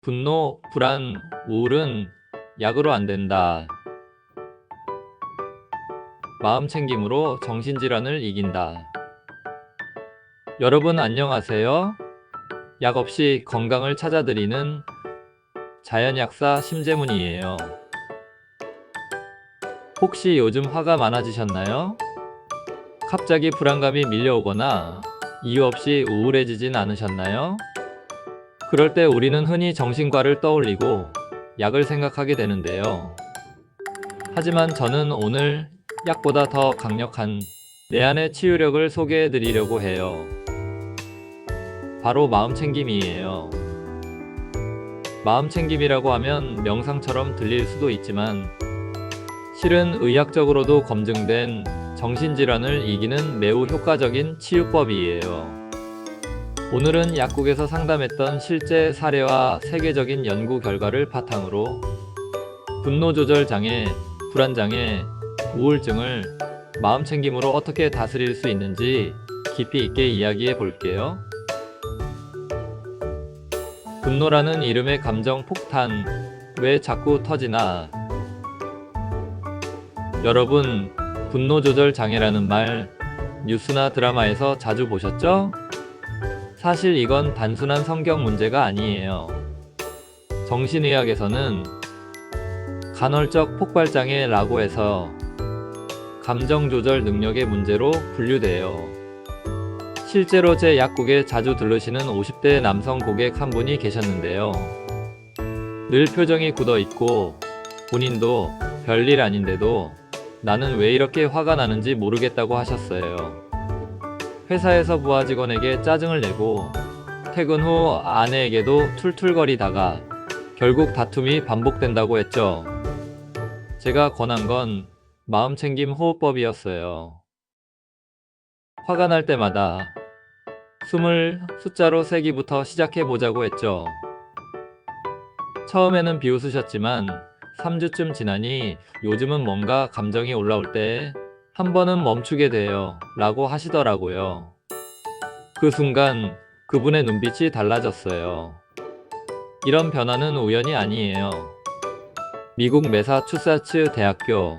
분노, 불안, 우울은 약으로 안 된다. 마음 챙김으로 정신질환을 이긴다. 여러분 안녕하세요. 약 없이 건강을 찾아드리는 자연약사 심재문이에요. 혹시 요즘 화가 많아지셨나요? 갑자기 불안감이 밀려오거나 이유 없이 우울해지진 않으셨나요? 그럴 때 우리는 흔히 정신과를 떠올리고 약을 생각하게 되는데요. 하지만 저는 오늘 약보다 더 강력한 내 안의 치유력을 소개해 드리려고 해요. 바로 마음챙김이에요. 마음챙김이라고 하면 명상처럼 들릴 수도 있지만 실은 의학적으로도 검증된 정신질환을 이기는 매우 효과적인 치유법이에요. 오늘은 약국에서 상담했던 실제 사례와 세계적인 연구 결과를 바탕으로 분노 조절 장애, 불안 장애, 우울증을 마음챙김으로 어떻게 다스릴 수 있는지 깊이 있게 이야기해 볼게요. 분노라는 이름의 감정 폭탄, 왜 자꾸 터지나? 여러분, 분노 조절 장애라는 말 뉴스나 드라마에서 자주 보셨죠? 사실 이건 단순한 성격 문제가 아니에요. 정신의학에서는 간헐적 폭발장애라고 해서 감정 조절 능력의 문제로 분류돼요. 실제로 제 약국에 자주 들르시는 50대 남성 고객 한 분이 계셨는데요. 늘 표정이 굳어 있고 본인도 별일 아닌데도 나는 왜 이렇게 화가 나는지 모르겠다고 하셨어요. 회사에서 부하 직원에게 짜증을 내고 퇴근 후 아내에게도 툴툴거리다가 결국 다툼이 반복된다고 했죠. 제가 권한 건 마음챙김 호흡법이었어요. 화가 날 때마다 숨을 숫자로 세기부터 시작해 보자고 했죠. 처음에는 비웃으셨지만 3주쯤 지나니 요즘은 뭔가 감정이 올라올 때 한 번은 멈추게 돼요 라고 하시더라고요. 그 순간 그분의 눈빛이 달라졌어요. 이런 변화는 우연이 아니에요. 미국 매사추세츠 대학교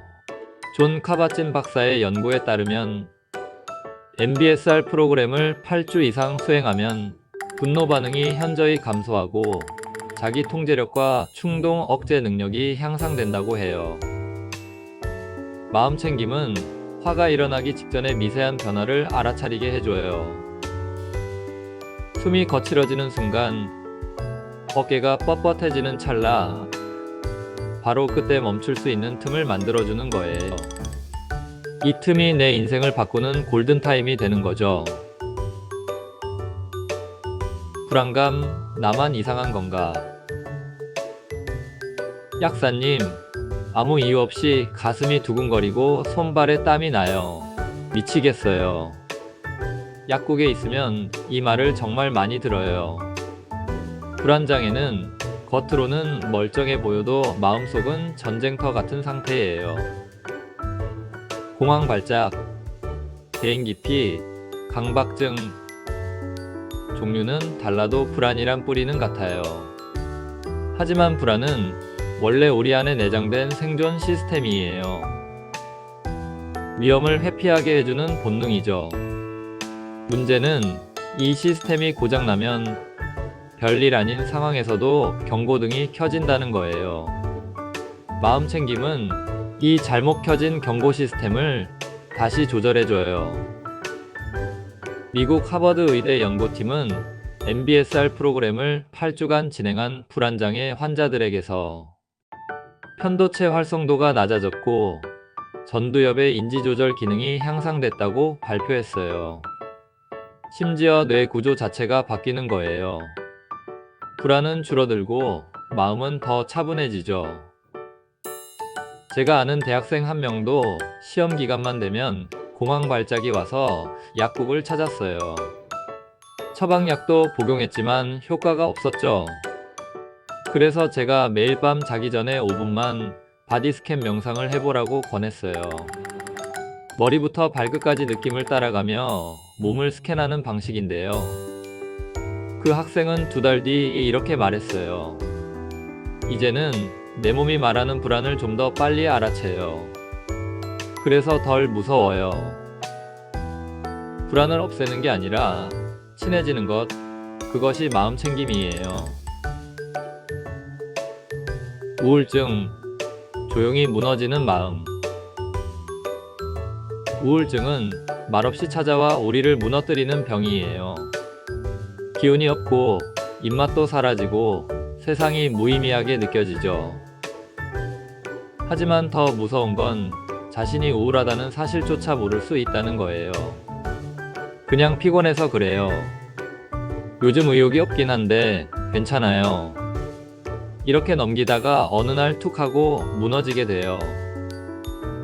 존 카바찐 박사의 연구에 따르면 MBSR 프로그램을 8주 이상 수행하면 분노 반응이 현저히 감소하고 자기 통제력과 충동 억제 능력이 향상된다고 해요. 마음챙김은 화가 일어나기 직전의 미세한 변화를 알아차리게 해줘요. 숨이 거칠어지는 순간, 어깨가 뻣뻣해지는 찰나, 바로 그때 멈출 수 있는 틈을 만들어주는 거예요. 이 틈이 내 인생을 바꾸는 골든타임이 되는 거죠. 불안감, 나만 이상한 건가? 약사님, 아무 이유 없이 가슴이 두근거리고 손발에 땀이 나요. 미치겠어요. 약국에 있으면 이 말을 정말 많이 들어요. 불안장애는 겉으로는 멀쩡해 보여도 마음속은 전쟁터 같은 상태예요. 공황 발작, 비행기 피, 강박증, 종류는 달라도 불안이란 뿌리는 같아요. 하지만 불안은 원래 우리 안에 내장된 생존 시스템이에요. 위험을 회피하게 해주는 본능이죠. 문제는 이 시스템이 고장나면 별일 아닌 상황에서도 경고등이 켜진다는 거예요. 마음챙김은 이 잘못 켜진 경고 시스템을 다시 조절해줘요. 미국 하버드 의대 연구팀은 MBSR 프로그램을 8주간 진행한 불안장애 환자들에게서 편도체 활성도가 낮아졌고 전두엽의 인지조절 기능이 향상됐다고 발표했어요. 심지어 뇌 구조 자체가 바뀌는 거예요. 불안은 줄어들고 마음은 더 차분해지죠. 제가 아는 대학생 한 명도 시험 기간만 되면 공황 발작이 와서 약국을 찾았어요. 처방약도 복용했지만 효과가 없었죠. 그래서 제가 매일 밤 자기 전에 5분만 바디스캔 명상을 해보라고 권했어요. 머리부터 발끝까지 느낌을 따라가며 몸을 스캔하는 방식인데요. 그 학생은 2달 뒤 이렇게 말했어요. 이제는 내 몸이 말하는 불안을 좀 더 빨리 알아채요. 그래서 덜 무서워요. 불안을 없애는 게 아니라 친해지는 것, 그것이 마음 챙김이에요. 우울증, 조용히 무너지는 마음. 우울증은 말없이 찾아와 우리를 무너뜨리는 병이에요. 기운이 없고 입맛도 사라지고 세상이 무의미하게 느껴지죠. 하지만 더 무서운 건 자신이 우울하다는 사실조차 모를 수 있다는 거예요. 그냥 피곤해서 그래요. 요즘 의욕이 없긴 한데 괜찮아요. 이렇게 넘기다가 어느 날 툭 하고 무너지게 돼요.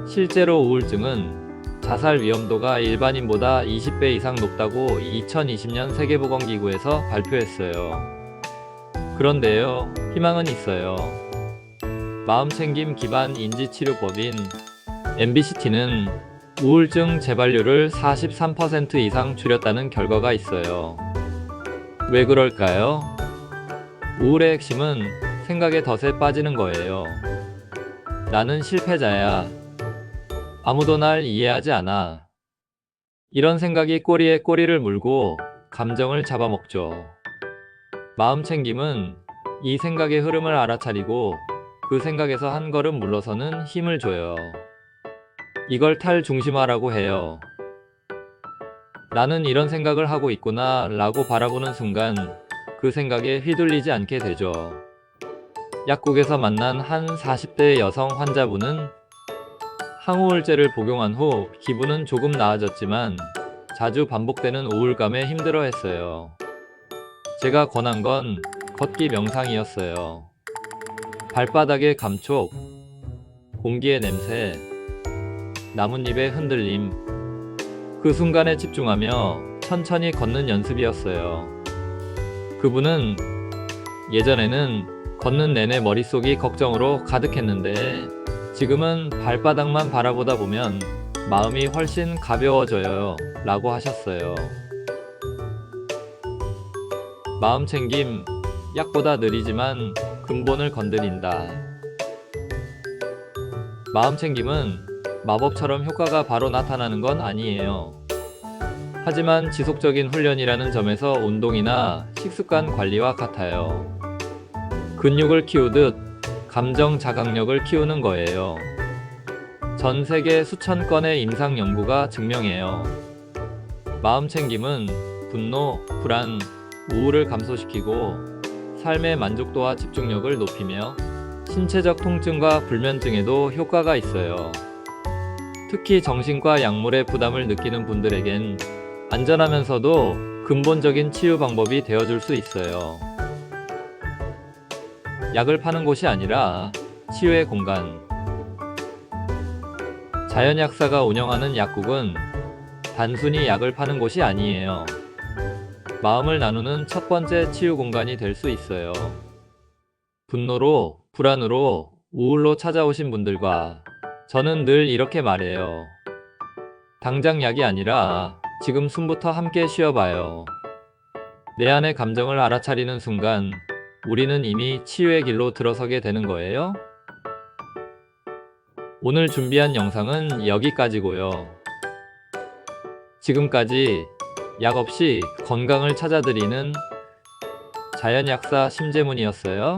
실제로 우울증은 자살 위험도가 일반인보다 20배 이상 높다고 2020년 세계보건기구에서 발표했어요. 그런데요, 희망은 있어요. 마음챙김 기반 인지치료법인 MBCT는 우울증 재발률을 43% 이상 줄였다는 결과가 있어요. 왜 그럴까요? 우울의 핵심은 생각의 덫에 빠지는 거예요. 나는 실패자야. 아무도 날 이해하지 않아. 이런 생각이 꼬리에 꼬리를 물고 감정을 잡아먹죠. 마음챙김은 이 생각의 흐름을 알아차리고 그 생각에서 한 걸음 물러서는 힘을 줘요. 이걸 탈중심화라고 해요. 나는 이런 생각을 하고 있구나 라고 바라보는 순간 그 생각에 휘둘리지 않게 되죠. 약국에서 만난 한 40대 여성 환자분은 항우울제를 복용한 후 기분은 조금 나아졌지만 자주 반복되는 우울감에 힘들어했어요. 제가 권한 건 걷기 명상이었어요. 발바닥의 감촉, 공기의 냄새, 나뭇잎의 흔들림. 그 순간에 집중하며 천천히 걷는 연습이었어요. 그분은 예전에는 걷는 내내 머릿속이 걱정으로 가득했는데 지금은 발바닥만 바라보다 보면 마음이 훨씬 가벼워져요 라고 하셨어요. 마음챙김, 약보다 느리지만 근본을 건드린다. 마음챙김은 마법처럼 효과가 바로 나타나는 건 아니에요. 하지만 지속적인 훈련이라는 점에서 운동이나 식습관 관리와 같아요. 근육을 키우듯 감정 자각력을 키우는 거예요. 전 세계 수천 건의 임상 연구가 증명해요. 마음챙김은 분노, 불안, 우울을 감소시키고 삶의 만족도와 집중력을 높이며 신체적 통증과 불면증에도 효과가 있어요. 특히 정신과 약물의 부담을 느끼는 분들에겐 안전하면서도 근본적인 치유 방법이 되어줄 수 있어요. 약을 파는 곳이 아니라 치유의 공간. 자연약사가 운영하는 약국은 단순히 약을 파는 곳이 아니에요. 마음을 나누는 첫 번째 치유 공간이 될 수 있어요. 분노로, 불안으로, 우울로 찾아오신 분들과 저는 늘 이렇게 말해요. 당장 약이 아니라 지금 숨부터 함께 쉬어봐요. 내 안의 감정을 알아차리는 순간 우리는 이미 치유의 길로 들어서게 되는 거예요. 오늘 준비한 영상은 여기까지고요. 지금까지 약 없이 건강을 찾아드리는 자연약사 심재문이었어요.